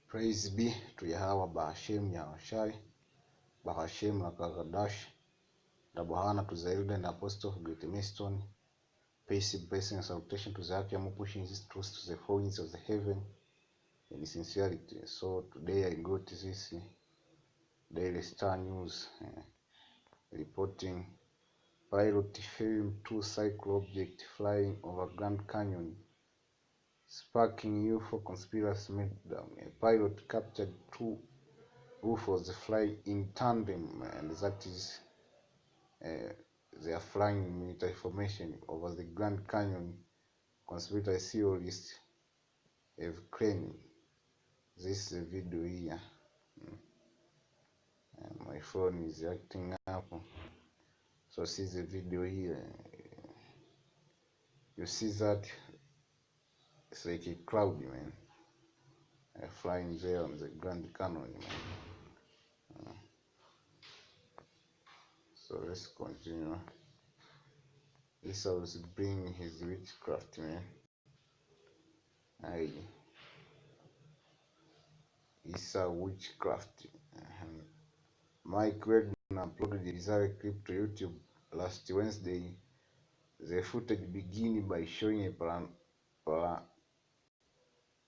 Praise be to Yahweh Bahashem Yahushai, Bahashem Lakagadash, the Bahana to the elder and apostle of Great Miston, peace, blessing, and salutation to the Akiamu pushing this truth to the four winds of the heaven in sincerity. So today I got this Daily Star News reporting pilot filmed two cycle objects flying over Grand Canyon, sparking UFO conspiracy meltdown. A pilot captured two UFOs flying in tandem, and that is they are flying military formation over the Grand Canyon. Conspiracy theorists have claimed this is a video here. My phone is acting up, so see the video here. You see that it's like a cloud, man, flying there on the Grand Canyon, man. So let's continue. Isa was bringing his witchcraft, man. Isa witchcraft. Mike Wagner uploaded the bizarre clip to YouTube last Wednesday. The footage began by showing a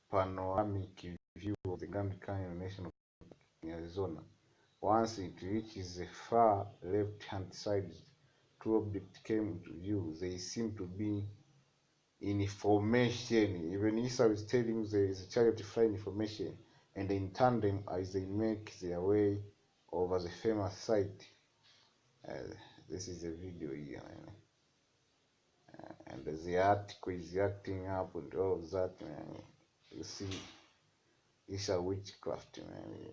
panoramic view of the Grand Canyon National Park in Arizona. Once it reaches the far left-hand side, two objects came into view. They seem to be in formation. Even Isa is telling there is a chariot flying formation, and in tandem as they make their way over the famous site. This is a video here, and the article is acting up and all of that, man. You see, it's a witchcraft, man,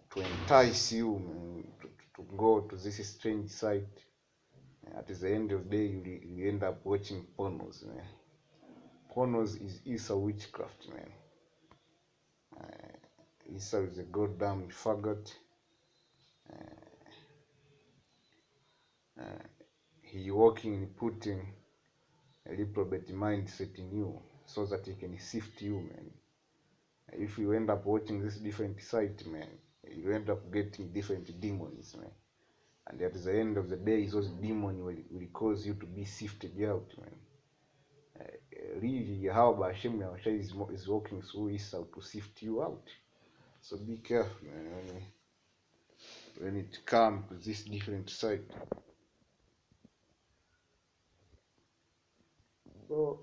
to entice you, man, to go to this strange site. At the end of the day, you end up watching pornos, man. Pornos is Isa witchcraft, man. Isa is a goddamn faggot. He working in putting a reprobate mindset in you so that he can sift you, man. If you end up watching this different site, man, you end up getting different demons, man. And at the end of the day, those demons will cause you to be sifted out, man. Really, how Hashem is working through Isa to sift you out. So be careful, man, when it comes to this different site. So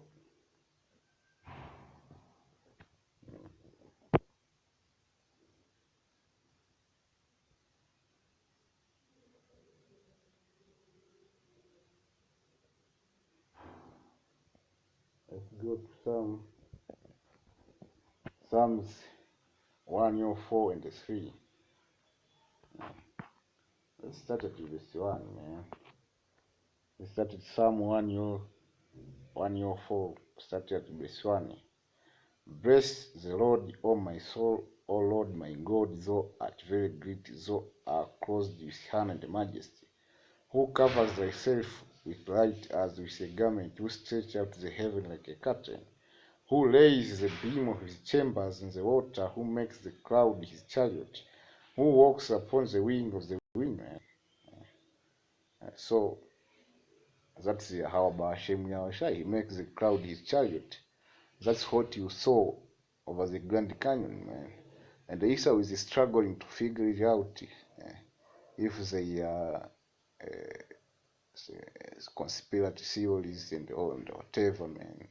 let's go to Psalms 104 and 3. Let's start at verse 1, man. Let's start at Psalm 104, start at verse 1. Bless the Lord, O my soul, O Lord my God, thou art very great, thou art clothed with honor and majesty. Who covers thyself with light as with a garment, who stretch out the heaven like a curtain, who lays the beam of his chambers in the water, who makes the cloud his chariot, who walks upon the wing of the wind. So that's how Bahashem Yahushai, he makes the cloud his chariot. That's what you saw over the Grand Canyon, man. And Esau is struggling to figure it out, if they are conspiracy theories and whatever, man.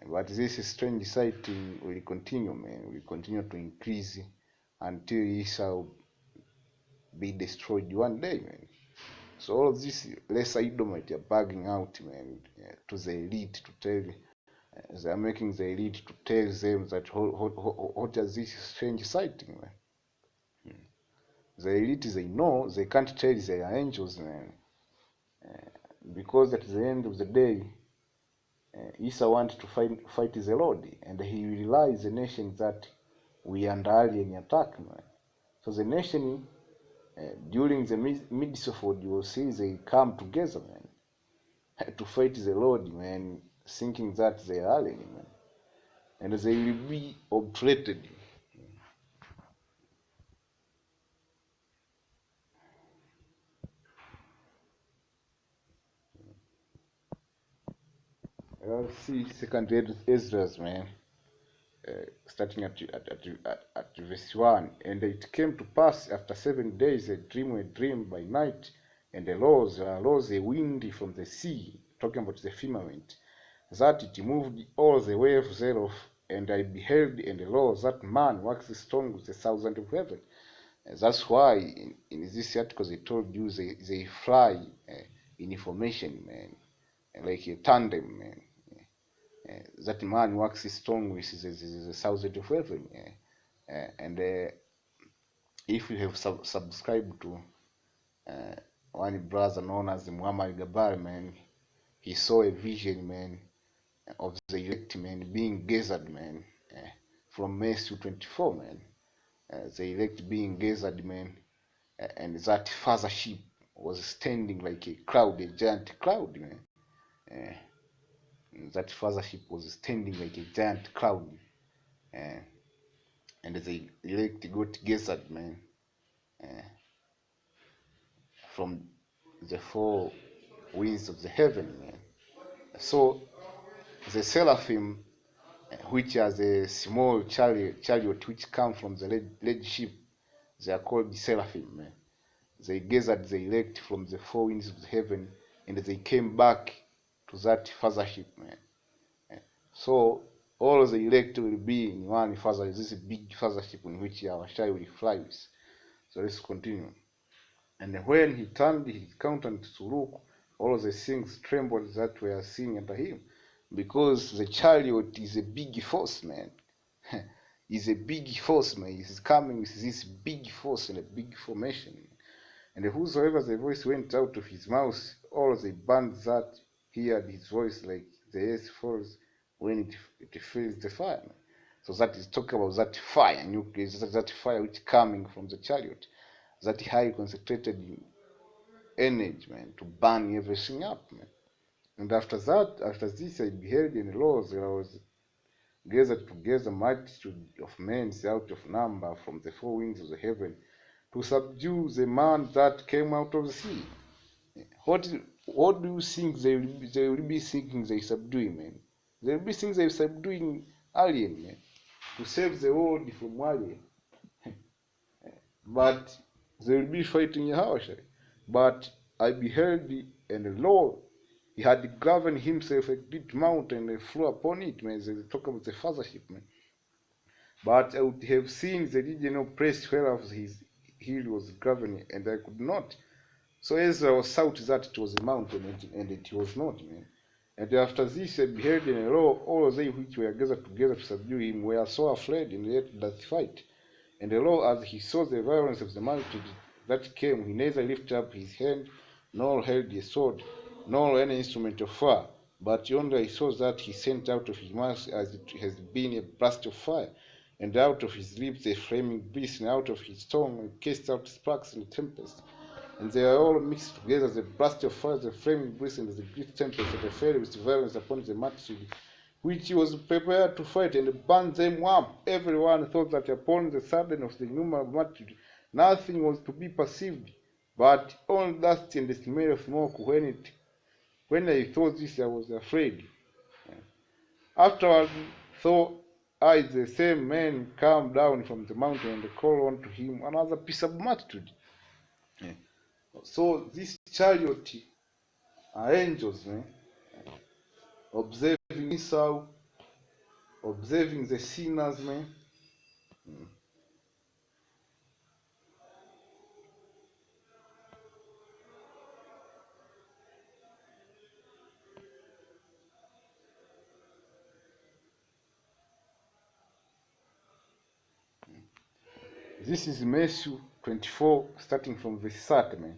But this strange sighting will continue, man. Will continue to increase until Esau be destroyed one day, man. So all of this lesser Edomite are bugging out, man, to the elite to tell. They are making the elite to tell them that what is this strange sighting, man. The elite, they know they can't tell they are angels, man, because at the end of the day, Isa wants to fight the Lord, and he realizes the nation that we are under alien attack, man. So the nation, during the midst of what you will see, they come together, man, to fight the Lord, man, thinking that they are alien, man, and they will be obliterated. see second Ezra's, man, starting at verse 1. And it came to pass after 7 days, a dream by night, and arose a wind from the sea, talking about the firmament, that it moved all the waves thereof. And I beheld, and lo, that man waxed strong with the thousand of heaven. That's why in this article they told you they fly in information, man, like a tandem, man. That man works strong with the thousand of heaven. And if you have subscribed to uh, one brother known as Muhammad Gabar, man, he saw a vision, man, of the elect, man, being gathered, man, from Matthew 24, man. The elect being gathered, man, and that father ship was standing like a cloud, a giant cloud, man. Uh, that father ship was standing like a giant cloud, uh, and the elect got gathered, man, uh, from the four winds of the heaven, man. So the seraphim, which are the small chariot which come from the red ship, they are called seraphim, man. They gathered the elect from the four winds of the heaven, and they came back to that fathership, man. So all the elect will be in one father. This is a big fathership in which our child will fly with. So let's continue. And when he turned his countenance to look, all the things trembled that were seen under him, because the chariot is a big force, man. Is a big force, man. He's coming with this big force and a big formation. And whosoever the voice went out of his mouth, all the bands that heard his voice, like the earth falls when it feels the fire. So that is talking about that fire, nuclear, that fire which coming from the chariot, that high concentrated energy, man, to burn everything up, man. And after this I beheld, and lo, there was gathered together multitude of men out of number from the four winds of the heaven, to subdue the man that came out of the sea. What what do you think they will be thinking they subduing, man? They will be thinking they subduing alien, man, to save the world from alien. But they will be fighting Yahweh. But I beheld, and lo, he had graven himself a great mountain and flew upon it, man. They talk about the fathership, man. But I would have seen the regional place whereof his heel was graven, and I could not. So Ezra was thought that it was a mountain, and it was not, man. And after this I beheld, and lo, all they which were gathered together to subdue him were so afraid, and yet doth fight. And lo, as he saw the violence of the multitude that came, he neither lifted up his hand, nor held a sword, nor any instrument of fire, but only I saw that he sent out of his mouth as it has been a blast of fire, and out of his lips a flaming beast, and out of his tongue and cast out sparks and tempest. And they are all mixed together, the blast of fire, the flaming breeze, and the great tempest that fell with violence upon the multitude, which was prepared to fight, and burned them up. Everyone thought that upon the sudden of the innumerable multitude nothing was to be perceived, but only dust and the smell of smoke. When I thought this, I was afraid. Afterward, saw I the same man come down from the mountain, and call unto him another piece of multitude. So this chariot are angels, man, observing Esau, observing the sinners, man. This is Matthew 24, starting from verse 30, man.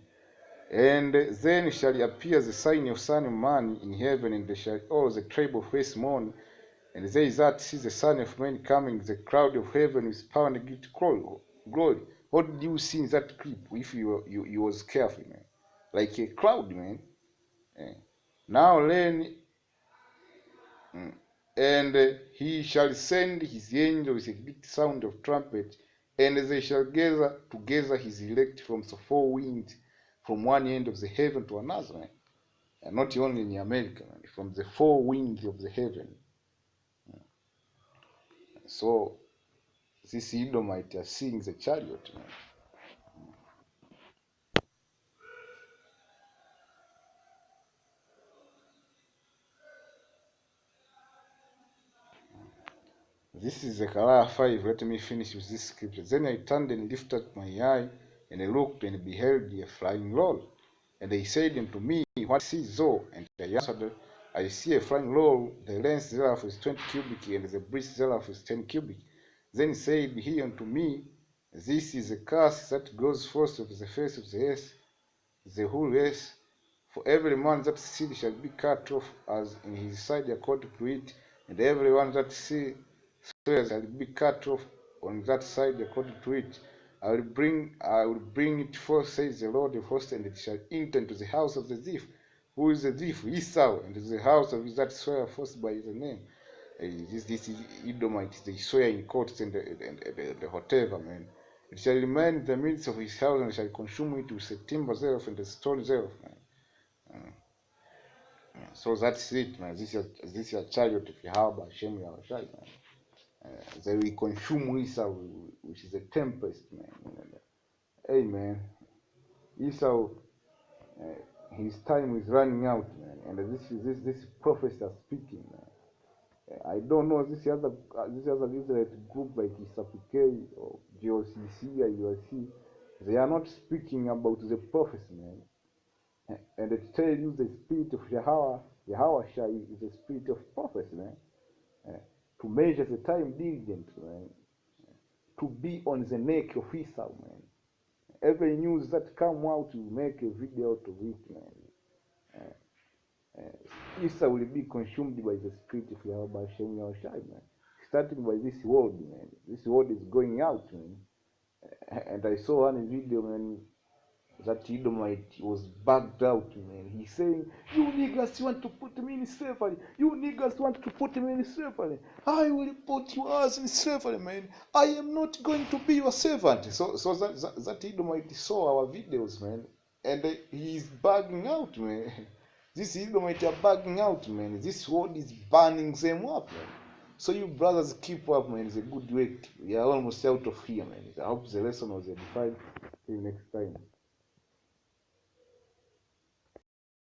And then shall appear the sign of Son of Man in heaven, and they shall all the tribe of face mourn. And they that see the Son of Man coming, the cloud of heaven with power and great glory. What did you see in that clip? If you was careful, man, like a cloud, man. Eh. Now then, and he shall send his angel with a great sound of trumpet, and they shall gather together his elect from the four winds, from one end of the heaven to another. and not only in America, man, from the four winds of the heaven. So this Edomite are seeing the chariot, man. This is Zechariah 5. Let me finish with this scripture. Then I turned and lifted up my eye, and I looked and beheld a flying roll. And they said unto me, What seest thou? And I answered, I see a flying roll, the length thereof is 20 cubits, and the breadth thereof is 10 cubits. Then said he unto me, This is a curse that goes forth of the face of the earth, the whole earth. For every man that seed shall be cut off as in his side according to it, and every one that seed shall be cut off on that side according to it. I will bring it forth, says the Lord of hosts, and it shall enter into the house of the thief. Who is the thief? Esau, and into the house of that swear forth by the name. This is Edomite, they swear in courts and the whatever, man. It shall remain in the midst of his house, and shall consume it with the timber thereof and the stone thereof, man. So that's it, man. This is a chariot of Yahweh, Hashem Yahushai, man. They will consume Esau, which is a tempest, man. Hey, man, Esau, his time is running out, man. And this prophets are speaking, man. I don't know this other Israelite group like Isapike or GOCC or USC. They are not speaking about the prophets, man. And they tell you the spirit of Yahweh is the spirit of prophets, man. To measure the time diligent, man. To be on the neck of Esau, man. Every news that come out, you make a video out of it, man. Esau will be consumed by the spirit of Yahweh Hashem Yahushai, man. Starting by this world, man. This world is going out, man. And I saw one video, man, that Edomite was bugged out, man. He's saying, you niggas want to put me in slavery. You niggas want to put me in slavery. I will put you as in slavery, man. I am not going to be your servant. So that Edomite saw our videos, man. And he's bugging out, man. This Edomite are bugging out, man. This world is burning them up, man. So you brothers keep up, man. It's a good work. We are almost out of here, man. I hope the lesson was edified. See you next time.